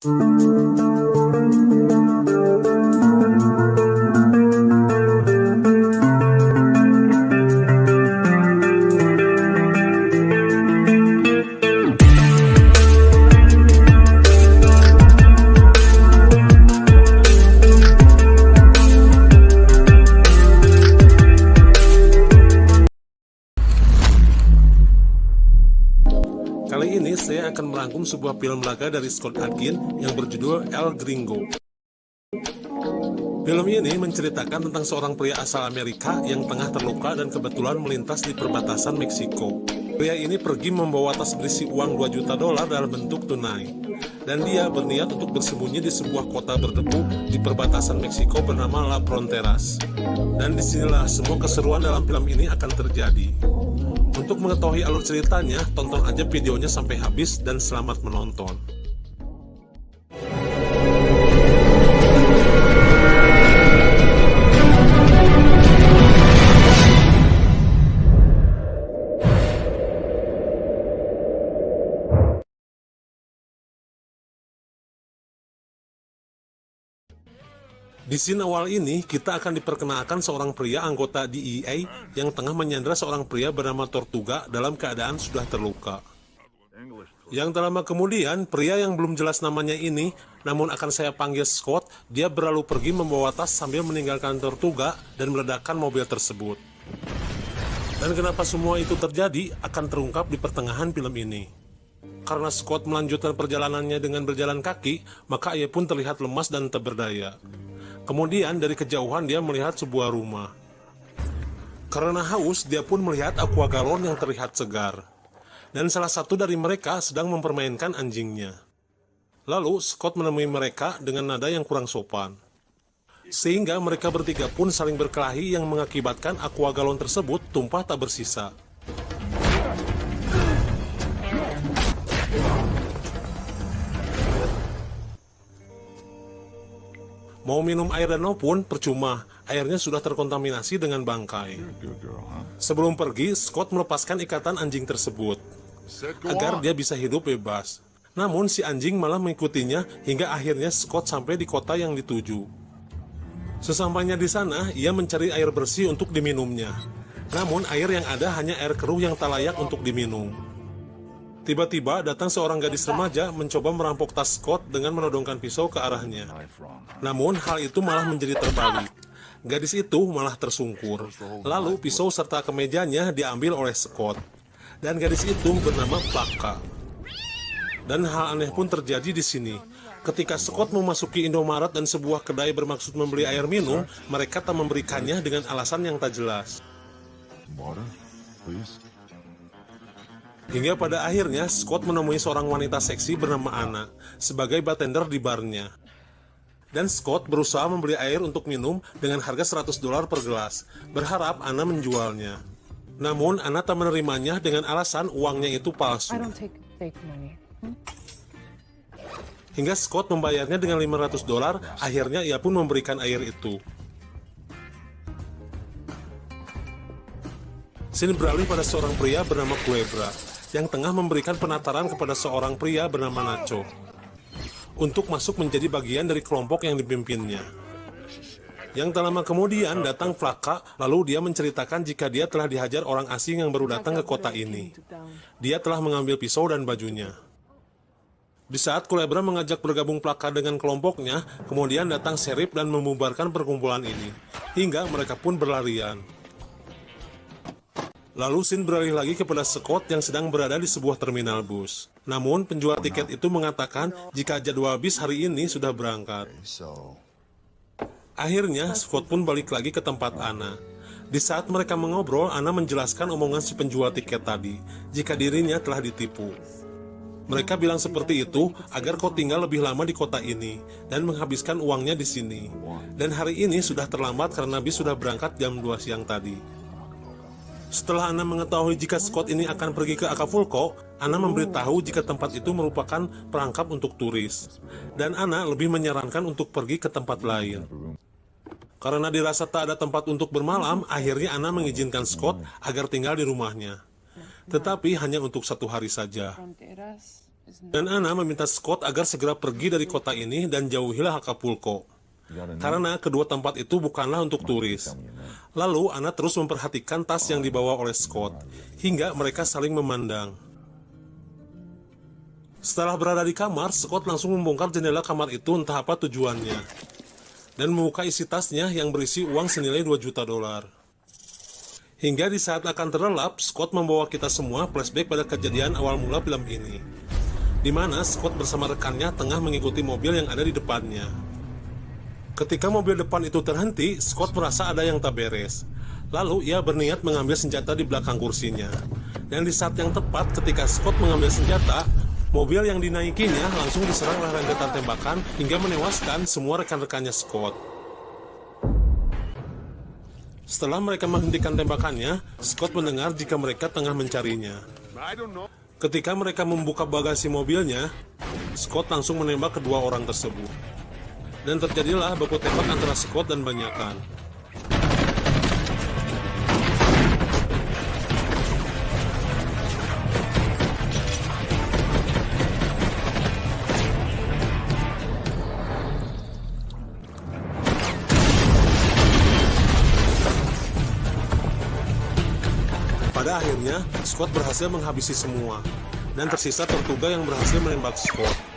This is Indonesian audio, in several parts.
Kali ini saya akan merangkum sebuah film laga dari Scott Adkins yang berjudul El Gringo. Film ini menceritakan tentang seorang pria asal Amerika yang tengah terluka dan kebetulan melintas di perbatasan Meksiko. Pria ini pergi membawa tas berisi uang $2 juta dalam bentuk tunai. Dan dia berniat untuk bersembunyi di sebuah kota berdebu di perbatasan Meksiko bernama La Fronteras. Dan disinilah semua keseruan dalam film ini akan terjadi. Untuk mengetahui alur ceritanya, tonton aja videonya sampai habis dan selamat menonton. Di scene awal ini, kita akan diperkenalkan seorang pria anggota DEA yang tengah menyandra seorang pria bernama Tortuga dalam keadaan sudah terluka. Yang tak lama kemudian, pria yang belum jelas namanya ini, namun akan saya panggil Scott, dia berlalu pergi membawa tas sambil meninggalkan Tortuga dan meledakkan mobil tersebut. Dan kenapa semua itu terjadi akan terungkap di pertengahan film ini. Karena Scott melanjutkan perjalanannya dengan berjalan kaki, maka ia pun terlihat lemas dan tak berdaya. Kemudian dari kejauhan dia melihat sebuah rumah. Karena haus, dia pun melihat aqua galon yang terlihat segar. Dan salah satu dari mereka sedang mempermainkan anjingnya. Lalu Scott menemui mereka dengan nada yang kurang sopan. Sehingga mereka bertiga pun saling berkelahi yang mengakibatkan aqua galon tersebut tumpah tak bersisa. Mau minum air danau pun percuma, airnya sudah terkontaminasi dengan bangkai. Sebelum pergi, Scott melepaskan ikatan anjing tersebut, agar dia bisa hidup bebas. Namun si anjing malah mengikutinya hingga akhirnya Scott sampai di kota yang dituju. Sesampainya di sana, ia mencari air bersih untuk diminumnya. Namun air yang ada hanya air keruh yang tak layak untuk diminum. Tiba-tiba datang seorang gadis remaja mencoba merampok tas Scott dengan menodongkan pisau ke arahnya. Namun hal itu malah menjadi terbalik. Gadis itu malah tersungkur. Lalu pisau serta kemejanya diambil oleh Scott. Dan gadis itu bernama Plaka. Dan hal aneh pun terjadi di sini. Ketika Scott memasuki Indomaret dan sebuah kedai bermaksud membeli air minum, mereka tak memberikannya dengan alasan yang tak jelas. Hingga pada akhirnya Scott menemui seorang wanita seksi bernama Anna sebagai bartender di barnya. Dan Scott berusaha membeli air untuk minum dengan harga $100 per gelas, berharap Anna menjualnya. Namun Anna tak menerimanya dengan alasan uangnya itu palsu. Hingga Scott membayarnya dengan $500, akhirnya ia pun memberikan air itu. Scene beralih pada seorang pria bernama Culebra yang tengah memberikan penataran kepada seorang pria bernama Nacho untuk masuk menjadi bagian dari kelompok yang dipimpinnya. Yang tak lama kemudian datang Plaka, lalu dia menceritakan jika dia telah dihajar orang asing yang baru datang ke kota ini. Dia telah mengambil pisau dan bajunya. Di saat Culebra mengajak bergabung Plaka dengan kelompoknya, kemudian datang Sheriff dan membubarkan perkumpulan ini, hingga mereka pun berlarian. Lalu scene beralih lagi kepada Scott yang sedang berada di sebuah terminal bus. Namun penjual tiket itu mengatakan jika jadwal bis hari ini sudah berangkat. Akhirnya Scott pun balik lagi ke tempat Anna. Di saat mereka mengobrol, Anna menjelaskan omongan si penjual tiket tadi, jika dirinya telah ditipu. Mereka bilang seperti itu agar kau tinggal lebih lama di kota ini dan menghabiskan uangnya di sini. Dan hari ini sudah terlambat karena bis sudah berangkat jam 2 siang tadi. Setelah Anna mengetahui jika Scott ini akan pergi ke Acapulco, Anna memberitahu jika tempat itu merupakan perangkap untuk turis. Dan Anna lebih menyarankan untuk pergi ke tempat lain. Karena dirasa tak ada tempat untuk bermalam, akhirnya Anna mengizinkan Scott agar tinggal di rumahnya. Tetapi hanya untuk 1 hari saja. Dan Anna meminta Scott agar segera pergi dari kota ini dan jauhilah Acapulco. Karena kedua tempat itu bukanlah untuk turis. Lalu Anna terus memperhatikan tas yang dibawa oleh Scott, hingga mereka saling memandang. Setelah berada di kamar, Scott langsung membongkar jendela kamar itu entah apa tujuannya, dan membuka isi tasnya yang berisi uang senilai 2 juta dolar. Hingga di saat akan terlelap, Scott membawa kita semua flashback pada kejadian awal mula film ini, di mana Scott bersama rekannya tengah mengikuti mobil yang ada di depannya. Ketika mobil depan itu terhenti, Scott merasa ada yang tak beres. Lalu ia berniat mengambil senjata di belakang kursinya. Dan di saat yang tepat ketika Scott mengambil senjata, mobil yang dinaikinya langsung diserang oleh rentetan tembakan hingga menewaskan semua rekan-rekannya Scott. Setelah mereka menghentikan tembakannya, Scott mendengar jika mereka tengah mencarinya. Ketika mereka membuka bagasi mobilnya, Scott langsung menembak kedua orang tersebut. Dan terjadilah baku tembak antara Scott dan Banyakan. Pada akhirnya, Scott berhasil menghabisi semua, dan tersisa Tortuga yang berhasil menembak Scott.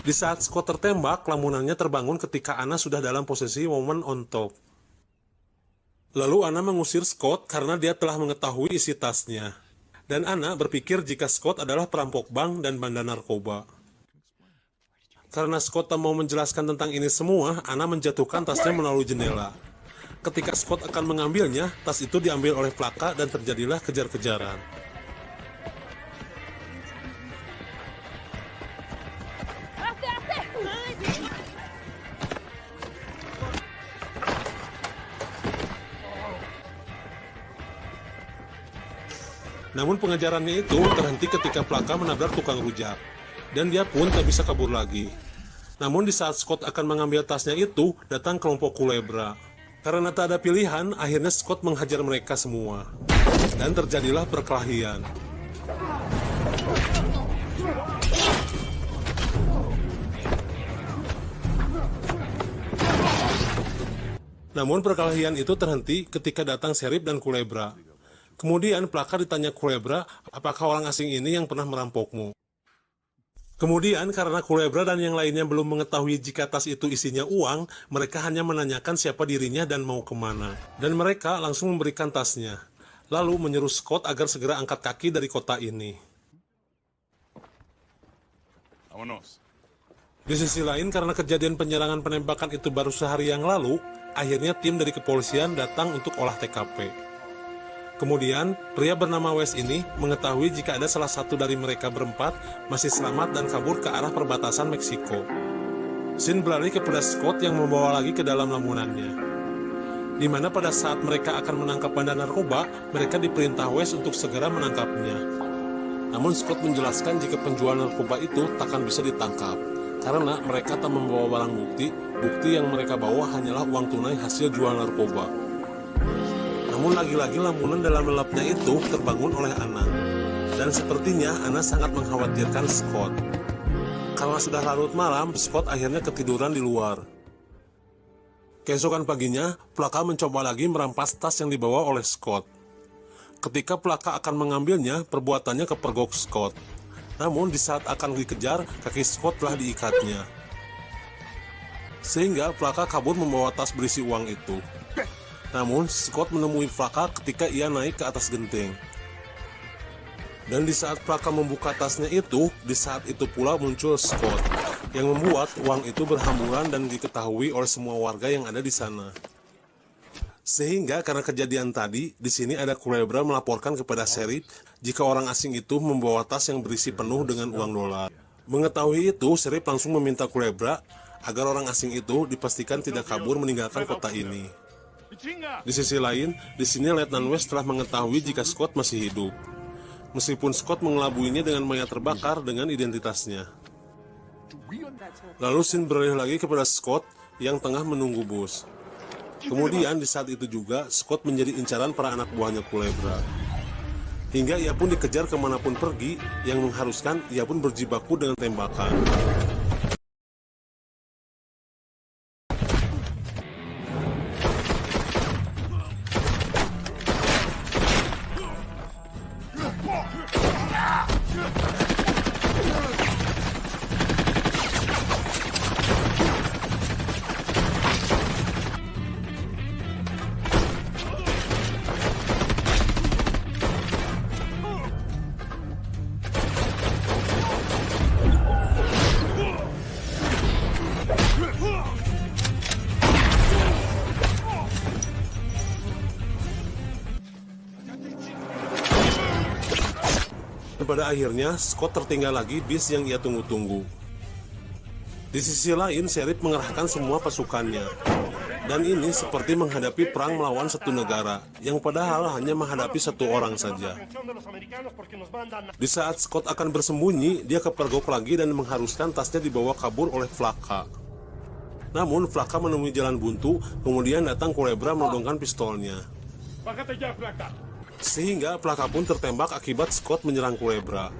Di saat Scott tertembak, lamunannya terbangun ketika Anna sudah dalam posisi woman on top. Lalu Anna mengusir Scott karena dia telah mengetahui isi tasnya. Dan Anna berpikir jika Scott adalah perampok bank dan bandar narkoba. Karena Scott tak mau menjelaskan tentang ini semua, Anna menjatuhkan tasnya melalui jendela. Ketika Scott akan mengambilnya, tas itu diambil oleh Plaka dan terjadilah kejar-kejaran. Namun pengejarannya itu terhenti ketika Plaka menabrak tukang rujak, dan dia pun tak bisa kabur lagi. Namun di saat Scott akan mengambil tasnya itu, datang kelompok Kulebra. Karena tak ada pilihan, akhirnya Scott menghajar mereka semua. Dan terjadilah perkelahian. Namun perkelahian itu terhenti ketika datang Sheriff dan Kulebra. Kemudian Plaka ditanya Kulebra, apakah orang asing ini yang pernah merampokmu? Kemudian karena Kulebra dan yang lainnya belum mengetahui jika tas itu isinya uang, mereka hanya menanyakan siapa dirinya dan mau kemana. Dan mereka langsung memberikan tasnya, lalu menyuruh Scott agar segera angkat kaki dari kota ini. Di sisi lain, karena kejadian penyerangan penembakan itu baru sehari yang lalu, akhirnya tim dari kepolisian datang untuk olah TKP. Kemudian, pria bernama Wes ini mengetahui jika ada salah satu dari mereka berempat masih selamat dan kabur ke arah perbatasan Meksiko. Sin berlari kepada Scott yang membawa lagi ke dalam lamunannya. Di mana pada saat mereka akan menangkap bandar narkoba, mereka diperintah Wes untuk segera menangkapnya. Namun Scott menjelaskan jika penjual narkoba itu takkan bisa ditangkap, karena mereka tak membawa barang bukti yang mereka bawa hanyalah uang tunai hasil jual narkoba. Namun lagi-lagi lamunan dalam lelapnya itu terbangun oleh Anna. Dan sepertinya Anna sangat mengkhawatirkan Scott. Karena sudah larut malam, Scott akhirnya ketiduran di luar. Keesokan paginya, Plaka mencoba lagi merampas tas yang dibawa oleh Scott. Ketika Plaka akan mengambilnya, perbuatannya kepergok Scott. Namun di saat akan dikejar, kaki Scott telah diikatnya. Sehingga Plaka kabur membawa tas berisi uang itu. Namun, Scott menemui Plaka ketika ia naik ke atas genteng. Dan di saat Plaka membuka tasnya itu, di saat itu pula muncul Scott, yang membuat uang itu berhamburan dan diketahui oleh semua warga yang ada di sana. Sehingga karena kejadian tadi, di sini ada Kulebra melaporkan kepada Sheriff jika orang asing itu membawa tas yang berisi penuh dengan uang dolar. Mengetahui itu, Sheriff langsung meminta Kulebra agar orang asing itu dipastikan tidak kabur meninggalkan kota ini. Di sisi lain, di sini Letnan West telah mengetahui jika Scott masih hidup. Meskipun Scott mengelabuinya dengan mayat terbakar dengan identitasnya. Lalu Sin beralih lagi kepada Scott yang tengah menunggu bus. Kemudian di saat itu juga, Scott menjadi incaran para anak buahnya Kulebra. hingga ia pun dikejar kemanapun pergi, yang mengharuskan ia pun berjibaku dengan tembakan. Pada akhirnya, Scott tertinggal lagi bis yang ia tunggu-tunggu. Di sisi lain, Sheriff mengerahkan semua pasukannya. Dan ini seperti menghadapi perang melawan satu negara, yang padahal hanya menghadapi satu orang saja. Di saat Scott akan bersembunyi, dia kepergok lagi dan mengharuskan tasnya dibawa kabur oleh Flaka. Namun, Flaka menemui jalan buntu, kemudian datang Culebra menodongkan pistolnya. Sehingga Flaka pun tertembak akibat Scott menyerang Culebra.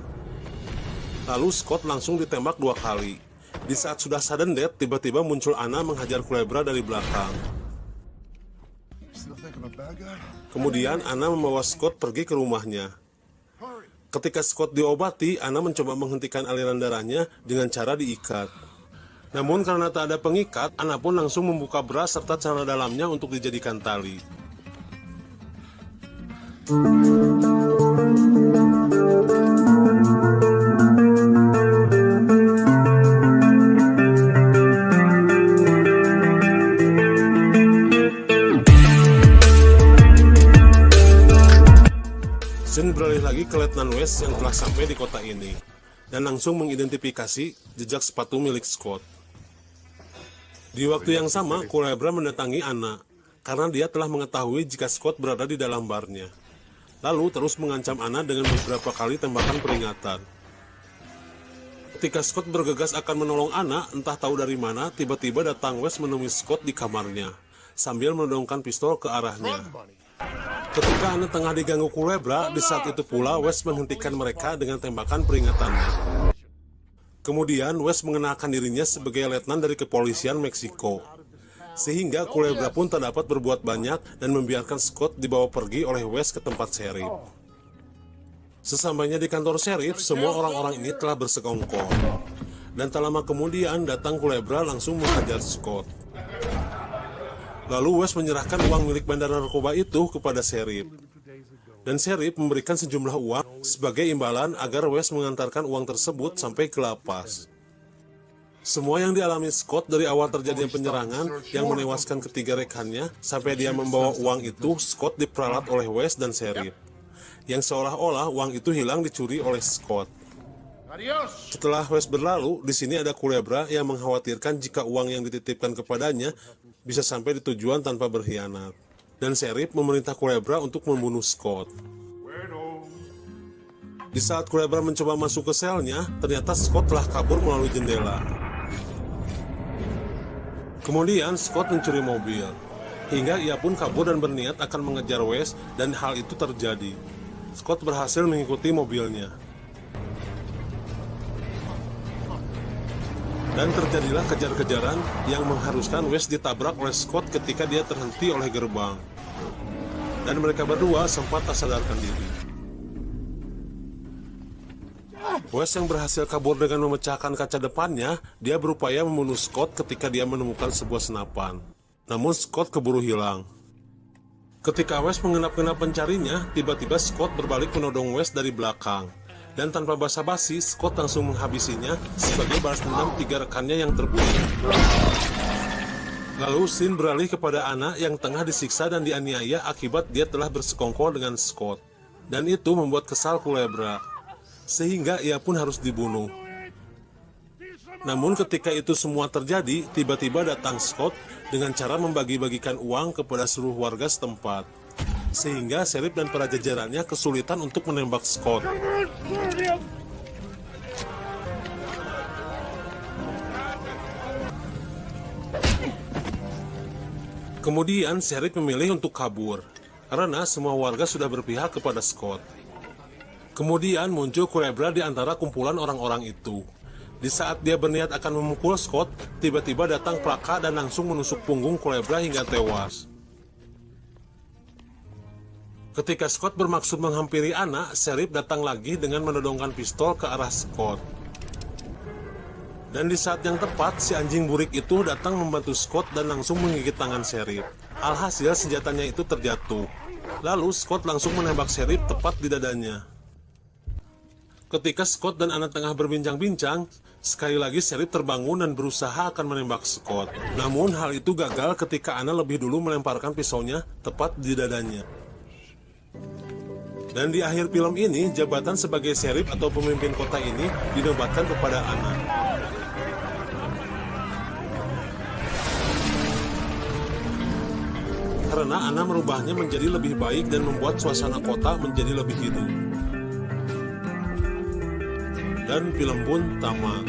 Lalu Scott langsung ditembak 2 kali. Di saat sudah sudden death, tiba-tiba muncul Anna menghajar Culebra dari belakang. Kemudian Anna membawa Scott pergi ke rumahnya. Ketika Scott diobati, Anna mencoba menghentikan aliran darahnya dengan cara diikat. Namun karena tak ada pengikat, Anna pun langsung membuka bra serta celana dalamnya untuk dijadikan tali. Sin beralih lagi ke Letnan West yang telah sampai di kota ini, dan langsung mengidentifikasi jejak sepatu milik Scott. Di waktu yang sama, Culebra mendatangi Anna, karena dia telah mengetahui jika Scott berada di dalam barnya. Lalu terus mengancam Anna dengan beberapa kali tembakan peringatan. Ketika Scott bergegas akan menolong Anna, entah tahu dari mana, tiba-tiba datang West menemui Scott di kamarnya, sambil menodongkan pistol ke arahnya. Ketika Anna tengah diganggu Culebra, di saat itu pula West menghentikan mereka dengan tembakan peringatannya. Kemudian West mengenalkan dirinya sebagai letnan dari kepolisian Meksiko. Sehingga Culebra pun tak dapat berbuat banyak dan membiarkan Scott dibawa pergi oleh West ke tempat Sheriff. Sesampainya di kantor Sheriff, semua orang-orang ini telah bersekongkol. Dan tak lama kemudian datang Culebra langsung menghajar Scott. Lalu West menyerahkan uang milik bandar narkoba itu kepada Sheriff. Dan Sheriff memberikan sejumlah uang sebagai imbalan agar West mengantarkan uang tersebut sampai ke lapas. Semua yang dialami Scott dari awal terjadinya penyerangan yang menewaskan ketiga rekannya sampai dia membawa uang itu, Scott diperalat oleh West dan Sheriff. Yang seolah-olah uang itu hilang dicuri oleh Scott. Setelah West berlalu, di sini ada Culebra yang mengkhawatirkan jika uang yang dititipkan kepadanya bisa sampai di tujuan tanpa berkhianat. Dan Sheriff memerintah Culebra untuk membunuh Scott. Di saat Culebra mencoba masuk ke selnya, ternyata Scott telah kabur melalui jendela. Kemudian Scott mencuri mobil, hingga ia pun kabur dan berniat akan mengejar West, dan hal itu terjadi. Scott berhasil mengikuti mobilnya. Dan terjadilah kejar-kejaran yang mengharuskan West ditabrak oleh Scott ketika dia terhenti oleh gerbang. Dan mereka berdua sempat tak sadarkan diri. West yang berhasil kabur dengan memecahkan kaca depannya, dia berupaya membunuh Scott ketika dia menemukan sebuah senapan. Namun Scott keburu hilang. Ketika West mengenap-genap pencarinya, tiba-tiba Scott berbalik menodong West dari belakang. Dan tanpa basa-basi, Scott langsung menghabisinya sebagai balas dendam 3 rekannya yang terbunuh. Lalu Sin beralih kepada Anna yang tengah disiksa dan dianiaya akibat dia telah bersekongkol dengan Scott. Dan itu membuat kesal Culebra, sehingga ia pun harus dibunuh. Namun ketika itu semua terjadi, tiba-tiba datang Scott dengan cara membagi-bagikan uang kepada seluruh warga setempat. Sehingga Sheriff dan para jajarannya kesulitan untuk menembak Scott. Kemudian Sheriff memilih untuk kabur, karena semua warga sudah berpihak kepada Scott. Kemudian muncul Kulebra di antara kumpulan orang-orang itu. Di saat dia berniat akan memukul Scott, tiba-tiba datang Praka dan langsung menusuk punggung Kulebra hingga tewas. Ketika Scott bermaksud menghampiri Anna, Sheriff datang lagi dengan menodongkan pistol ke arah Scott. Dan di saat yang tepat, si anjing burik itu datang membantu Scott dan langsung menggigit tangan Sheriff. Alhasil senjatanya itu terjatuh. Lalu Scott langsung menembak Sheriff tepat di dadanya. Ketika Scott dan Anna tengah berbincang-bincang, sekali lagi Sheriff terbangun dan berusaha akan menembak Scott. Namun hal itu gagal ketika Anna lebih dulu melemparkan pisaunya tepat di dadanya. Dan di akhir film ini, jabatan sebagai Sheriff atau pemimpin kota ini dinobatkan kepada Anna. Karena Anna merubahnya menjadi lebih baik dan membuat suasana kota menjadi lebih hidup. Dan film pun tamat.